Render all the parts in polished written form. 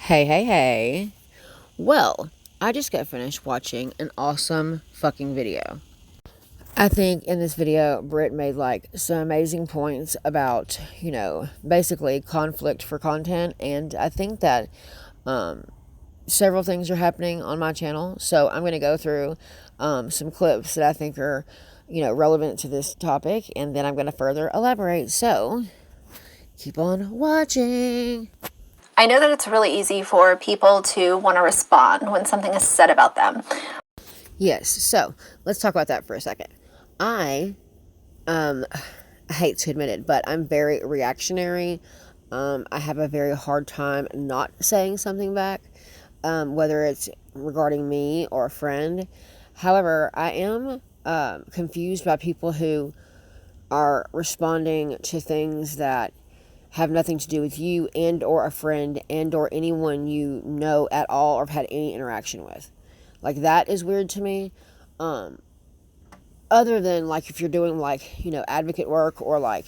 Hey, hey, hey. Well, I just got finished watching an awesome fucking video. I think in this video, Britt made like some amazing points about, basically conflict for content. And I think that several things are happening on my channel. So I'm going to go through some clips that I think are, relevant to this topic. And then I'm going to further elaborate. So keep on watching. I know that it's really easy for people to want to respond when something is said about them. Yes, so let's talk about that for a second. I hate to admit it, but I'm very reactionary. I have a very hard time not saying something back, whether it's regarding me or a friend. However, I am confused by people who are responding to things that have nothing to do with you and or a friend and or anyone you know at all or have had any interaction with. Like, that is weird to me. Other than like if you're doing like, advocate work or like,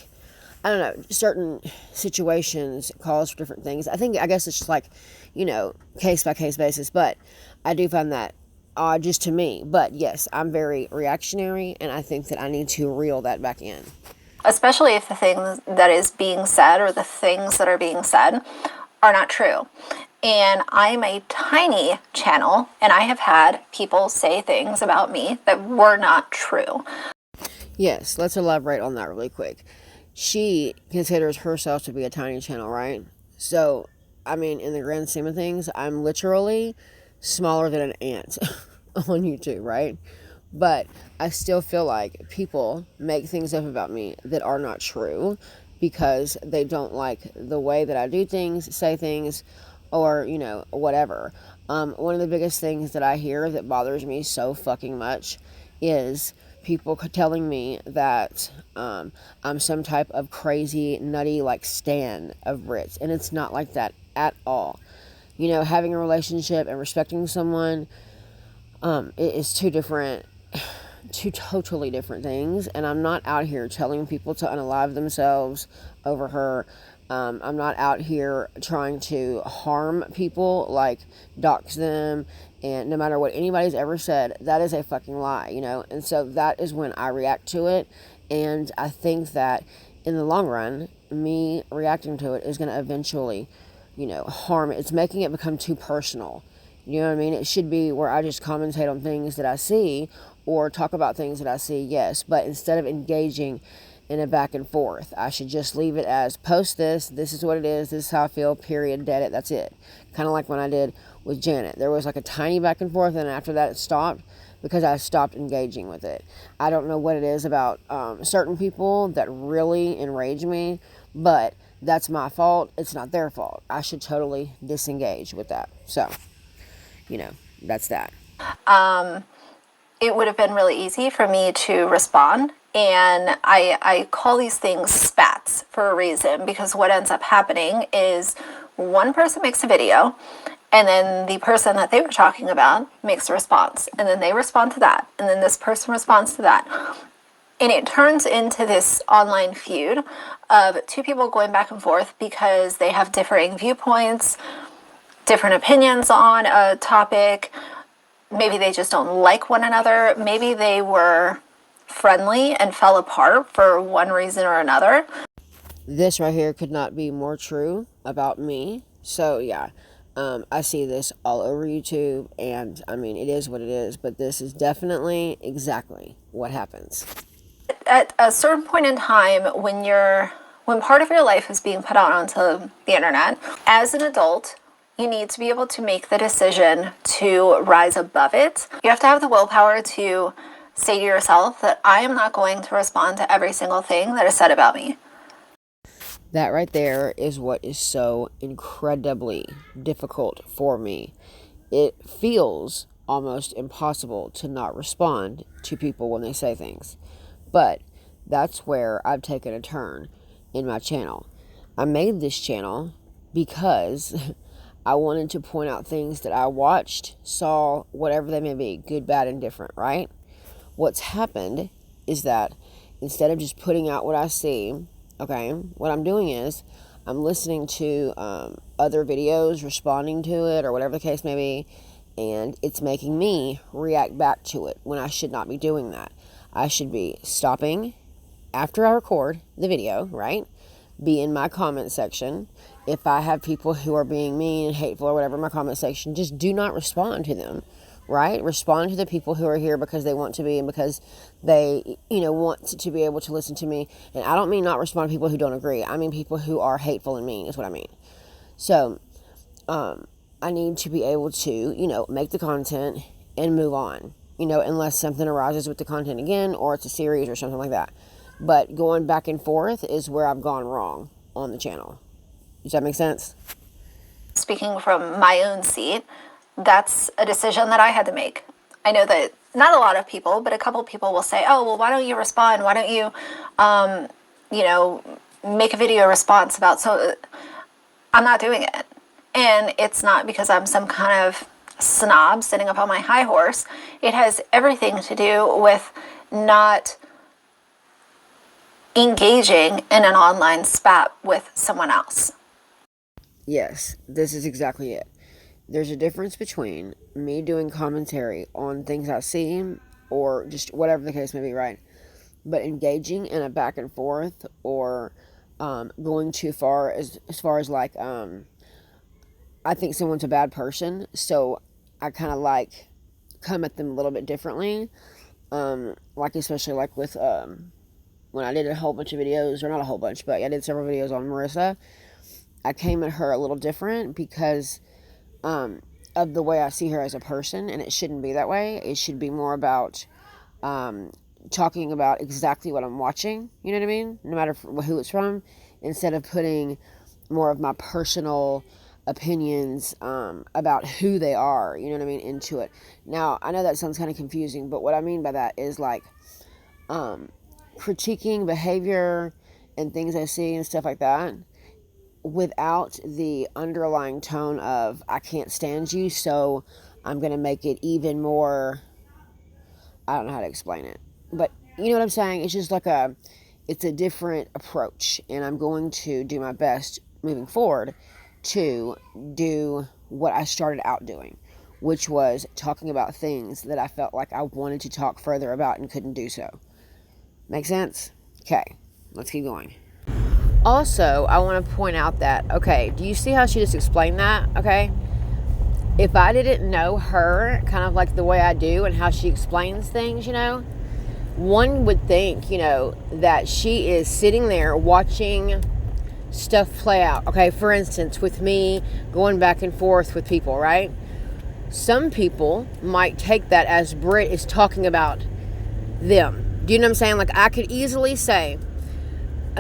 I don't know, certain situations calls for different things. I guess it's just like, case by case basis, but I do find that odd just to me. But yes, I'm very reactionary and I think that I need to reel that back in. Especially if the thing that is being said or the things that are being said are not true. And I'm a tiny channel, and I have had people say things about me that were not true. Yes, let's elaborate on that really quick. She considers herself to be a tiny channel, right? So, I mean, in the grand scheme of things, I'm literally smaller than an ant on YouTube, right? But I still feel like people make things up about me that are not true because they don't like the way that I do things, say things, or, whatever. One of the biggest things that I hear that bothers me so fucking much is people telling me that I'm some type of crazy, nutty, like, stan of Brits. And it's not like that at all. Having a relationship and respecting someone it is two totally different things. And I'm not out here telling people to unalive themselves over her. I'm not out here trying to harm people, like dox them. And no matter what anybody's ever said, that is a fucking lie, And so that is when I react to it. And I think that in the long run, me reacting to it is going to eventually, harm it. It's making it become too personal. You know what I mean? It should be where I just commentate on things that I see or talk about things that I see, yes. But instead of engaging in a back and forth, I should just leave it as post this is what it is, this is how I feel, period, dead it, that's it. Kind of like when I did with Janet. There was like a tiny back and forth, and after that it stopped because I stopped engaging with it. I don't know what it is about certain people that really enrage me, but that's my fault. It's not their fault. I should totally disengage with that. So, that's that. It would have been really easy for me to respond. And I call these things spats for a reason, because what ends up happening is one person makes a video, and then the person that they were talking about makes a response, and then they respond to that, and then this person responds to that. And it turns into this online feud of two people going back and forth because they have differing viewpoints, different opinions on a topic. Maybe they just don't like one another. Maybe they were friendly and fell apart for one reason or another. This right here could not be more true about me. So, yeah, I see this all over YouTube, and I mean, it is what it is, but this is definitely exactly what happens. At a certain point in time, when part of your life is being put out onto the internet, as an adult, you need to be able to make the decision to rise above it. You have to have the willpower to say to yourself that I am not going to respond to every single thing that is said about me. That right there is what is so incredibly difficult for me. It feels almost impossible to not respond to people when they say things. But that's where I've taken a turn in my channel. I made this channel because I wanted to point out things that I watched, saw, whatever they may be, good, bad, and different, right? What's happened is that instead of just putting out what I see, okay, what I'm doing is I'm listening to other videos, responding to it, or whatever the case may be, and it's making me react back to it when I should not be doing that. I should be stopping after I record the video, right? Be in my comment section. If I have people who are being mean and hateful or whatever in my comment section, just do not respond to them, right? Respond to the people who are here because they want to be and because they, want to be able to listen to me. And I don't mean not respond to people who don't agree. I mean people who are hateful and mean is what I mean. So, I need to be able to, make the content and move on, unless something arises with the content again or it's a series or something like that. But going back and forth is where I've gone wrong on the channel. Does that make sense? Speaking from my own seat, that's a decision that I had to make. I know that not a lot of people, but a couple people will say, oh, well, why don't you respond? Why don't you, make a video response about, so I'm not doing it. And it's not because I'm some kind of snob sitting up on my high horse. It has everything to do with not engaging in an online spat with someone else. Yes, this is exactly it. There's a difference between me doing commentary on things I see or just whatever the case may be, right? But engaging in a back and forth or going too far as far as like I think someone's a bad person, so I kind of like come at them a little bit differently. Like especially like with when I did a whole bunch of videos, or not a whole bunch, but I did several videos on Marissa. I came at her a little different because of the way I see her as a person, and it shouldn't be that way. It should be more about talking about exactly what I'm watching, you know what I mean? No matter who it's from, instead of putting more of my personal opinions about who they are, you know what I mean, into it. Now, I know that sounds kind of confusing, but what I mean by that is like critiquing behavior and things I see and stuff like that without the underlying tone of I can't stand you, so I'm going to make it even more, I don't know how to explain it, but you know what I'm saying? It's just like it's a different approach, and I'm going to do my best moving forward to do what I started out doing, which was talking about things that I felt like I wanted to talk further about and couldn't do so. Make sense? Okay, let's keep going. Also, I want to point out that, okay, do you see how she just explained that? Okay, if I didn't know her kind of like the way I do and how she explains things, one would think, that she is sitting there watching stuff play out. Okay, for instance, with me going back and forth with people, right? Some people might take that as Britt is talking about them. Do you know what I'm saying? Like, I could easily say,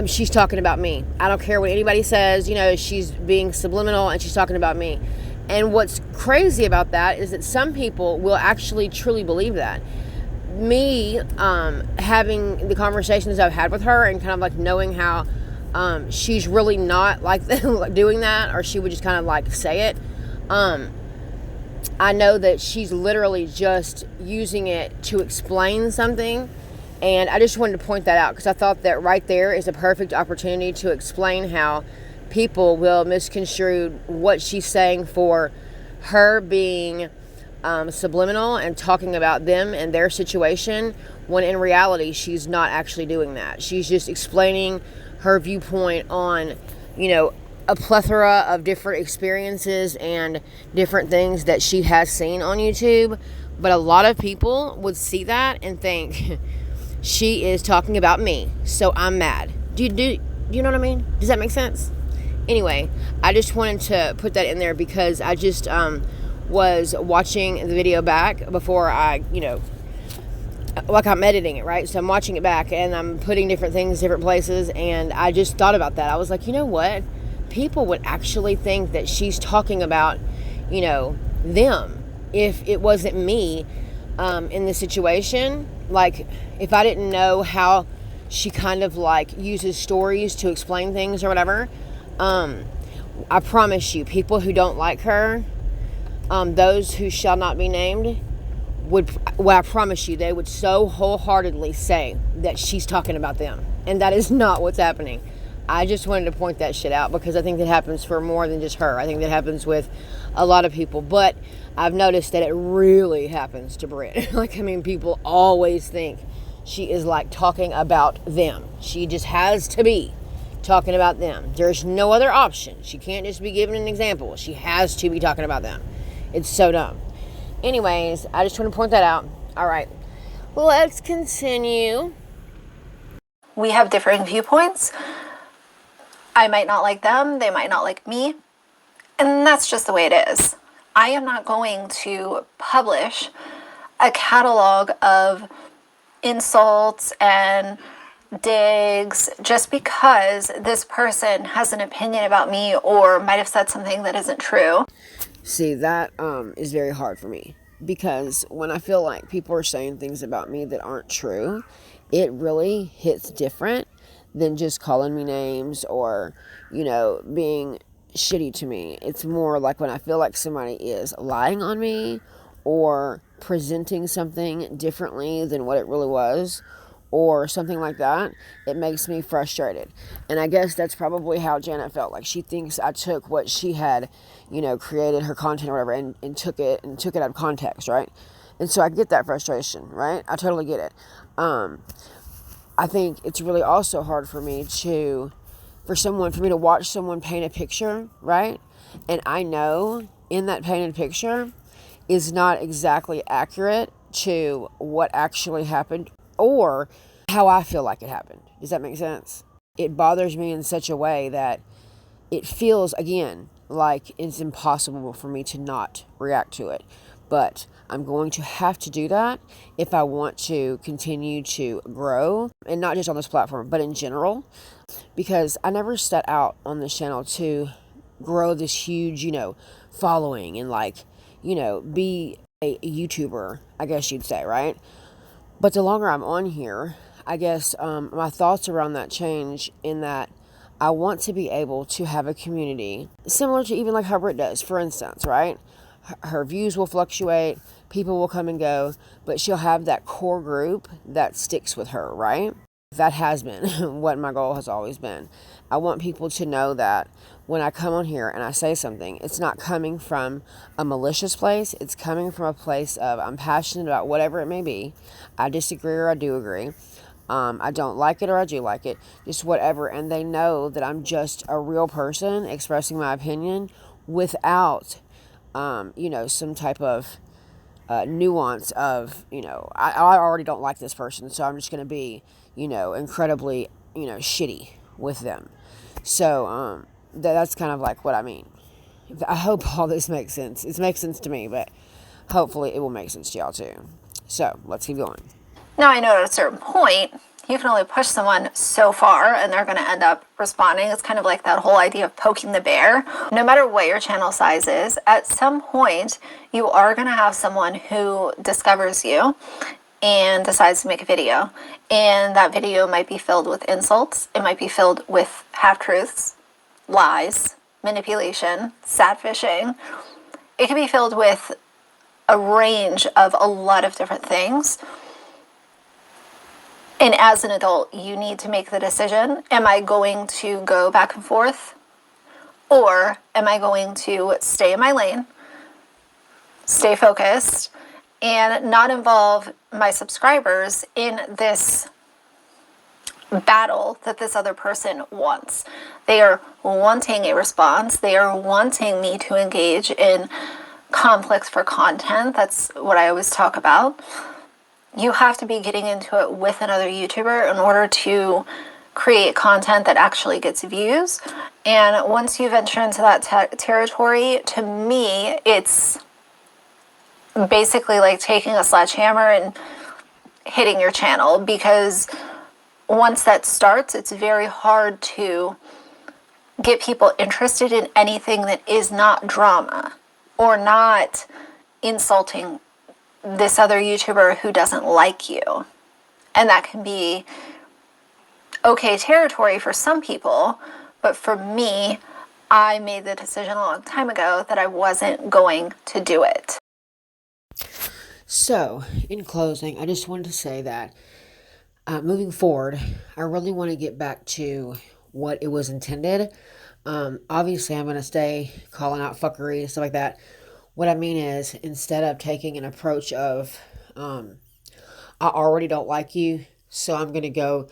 she's talking about me. I don't care what anybody says, she's being subliminal and she's talking about me. And what's crazy about that is that some people will actually truly believe that. Me having the conversations I've had with her and kind of like knowing how she's really not like doing that, or she would just kind of like say it. I know that she's literally just using it to explain something. And I just wanted to point that out because I thought that right there is a perfect opportunity to explain how people will misconstrue what she's saying for her being subliminal and talking about them and their situation, when in reality she's not actually doing that. She's just explaining her viewpoint on, a plethora of different experiences and different things that she has seen on YouTube. But a lot of people would see that and think she is talking about me, so I'm mad. Do you know what I mean? Does that make sense? Anyway, I just wanted to put that in there because I just was watching the video back before I, like I'm editing it, right? So I'm watching it back and I'm putting different things different places, and I just thought about that. I was like, you know what? People would actually think that she's talking about, them if it wasn't me in this situation. Like, if I didn't know how she kind of like uses stories to explain things or whatever, I promise you, people who don't like her, those who shall not be named, I promise you, they would so wholeheartedly say that she's talking about them. And that is not what's happening. I just wanted to point that shit out because I think that happens for more than just her. I think that happens with a lot of people. But I've noticed that it really happens to Britt. Like, I mean, people always think she is like talking about them. She just has to be talking about them. There's no other option. She can't just be giving an example. She has to be talking about them. It's so dumb. Anyways, I just want to point that out. All right, let's continue. We have differing viewpoints. I might not like them, they might not like me, and that's just the way it is. I am not going to publish a catalog of insults and digs just because this person has an opinion about me or might have said something that isn't true. See, that is very hard for me because when I feel like people are saying things about me that aren't true, it really hits different than just calling me names or, being shitty to me. It's more like when I feel like somebody is lying on me or presenting something differently than what it really was or something like that, it makes me frustrated. And I guess that's probably how Janet felt. Like, she thinks I took what she had, created, her content or whatever, and took it out of context, right? And so I get that frustration, right? I totally get it. I think it's really also hard for me to watch someone paint a picture, right? And I know in that painted picture is not exactly accurate to what actually happened or how I feel like it happened. Does that make sense? It bothers me in such a way that it feels, again, like it's impossible for me to not react to it. But I'm going to have to do that if I want to continue to grow, and not just on this platform, but in general, because I never set out on this channel to grow this huge, following and be a YouTuber, I guess you'd say, right? But the longer I'm on here, I guess my thoughts around that change in that I want to be able to have a community similar to even like how Britt does, for instance, right? Her views will fluctuate, people will come and go, but she'll have that core group that sticks with her, right? That has been what my goal has always been. I want people to know that when I come on here and I say something, it's not coming from a malicious place. It's coming from a place of I'm passionate about whatever it may be. I disagree or I do agree. I don't like it or I do like it. Just whatever. And they know that I'm just a real person expressing my opinion without, some type of nuance of, I already don't like this person, so I'm just going to be, incredibly, shitty with them. So that's kind of like what I mean. I hope all this makes sense. It makes sense to me, but hopefully it will make sense to y'all too. So let's keep going. Now, I know at a certain point, you can only push someone so far and they're going to end up responding. It's kind of like that whole idea of poking the bear. No matter what your channel size is, at some point, you are going to have someone who discovers you and decides to make a video. And that video might be filled with insults. It might be filled with half-truths, lies, manipulation, sad fishing. It can be filled with a range of a lot of different things. And as an adult, you need to make the decision. Am I going to go back and forth? Or am I going to stay in my lane, stay focused, and not involve my subscribers in this battle that this other person wants? They are wanting a response. They are wanting me to engage in conflicts for content. That's what I always talk about. You have to be getting into it with another YouTuber in order to create content that actually gets views. And once you venture into that territory, to me, it's basically like taking a sledgehammer and hitting your channel, because once that starts, it's very hard to get people interested in anything that is not drama or not insulting this other YouTuber who doesn't like you. And that can be okay territory for some people, but for me, I made the decision a long time ago that I wasn't going to do it. So, in closing, I just wanted to say that moving forward, I really want to get back to what it was intended. Obviously, I'm going to stay calling out fuckery and stuff like that. What I mean is, instead of taking an approach of, I already don't like you, so I'm going to go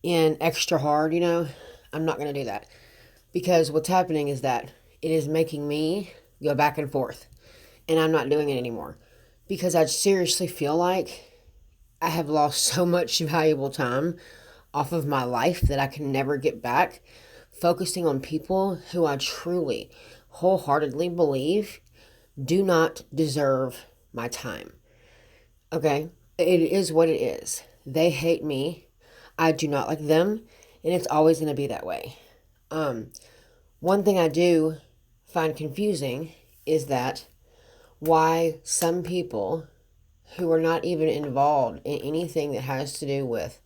in extra hard, I'm not going to do that. Because what's happening is that it is making me go back and forth, and I'm not doing it anymore. Because I seriously feel like I have lost so much valuable time off of my life that I can never get back, focusing on people who I truly, wholeheartedly believe do not deserve my time. Okay? It is what it is. They hate me. I do not like them, and it's always going to be that way. One thing I do find confusing is that why some people who are not even involved in anything that has to do with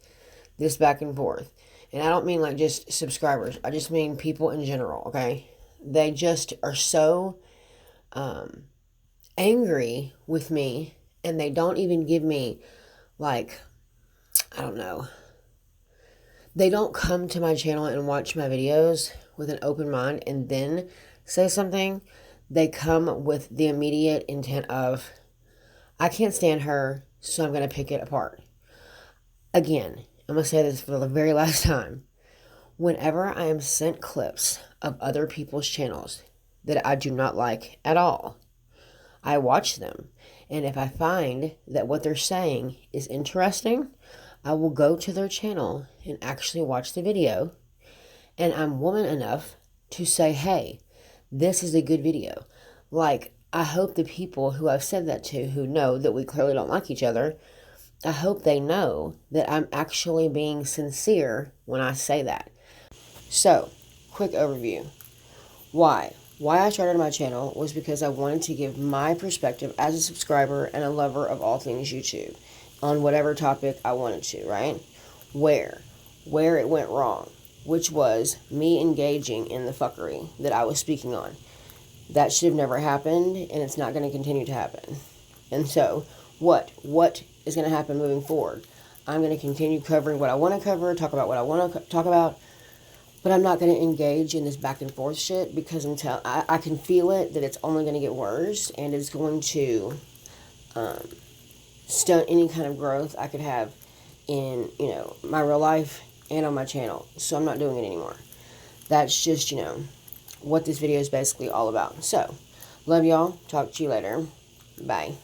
this back and forth, and I don't mean like just subscribers, I just mean people in general, okay? They just are so angry with me, and they don't even give me, like, I don't know, they don't come to my channel and watch my videos with an open mind and then say something. They come with the immediate intent of, I can't stand her, so I'm going to pick it apart. Again, I'm going to say this for the very last time. Whenever I am sent clips of other people's channels that I do not like at all, I watch them. And if I find that what they're saying is interesting, I will go to their channel and actually watch the video. And I'm woman enough to say, hey, this is a good video. Like, I hope the people who I've said that to, who know that we clearly don't like each other, I hope they know that I'm actually being sincere when I say that. So, quick overview. Why? Why I started my channel was because I wanted to give my perspective as a subscriber and a lover of all things YouTube on whatever topic I wanted to, right? Where it went wrong, which was me engaging in the fuckery that I was speaking on. That should have never happened, and it's not going to continue to happen. And so, what is going to happen moving forward? I'm going to continue covering what I want to cover, talk about what I want to talk about, but I'm not going to engage in this back and forth shit because I can feel it that it's only going to get worse, and it's going to stunt any kind of growth I could have in, my real life and on my channel. So I'm not doing it anymore. That's just, what this video is basically all about. So, love y'all. Talk to you later. Bye.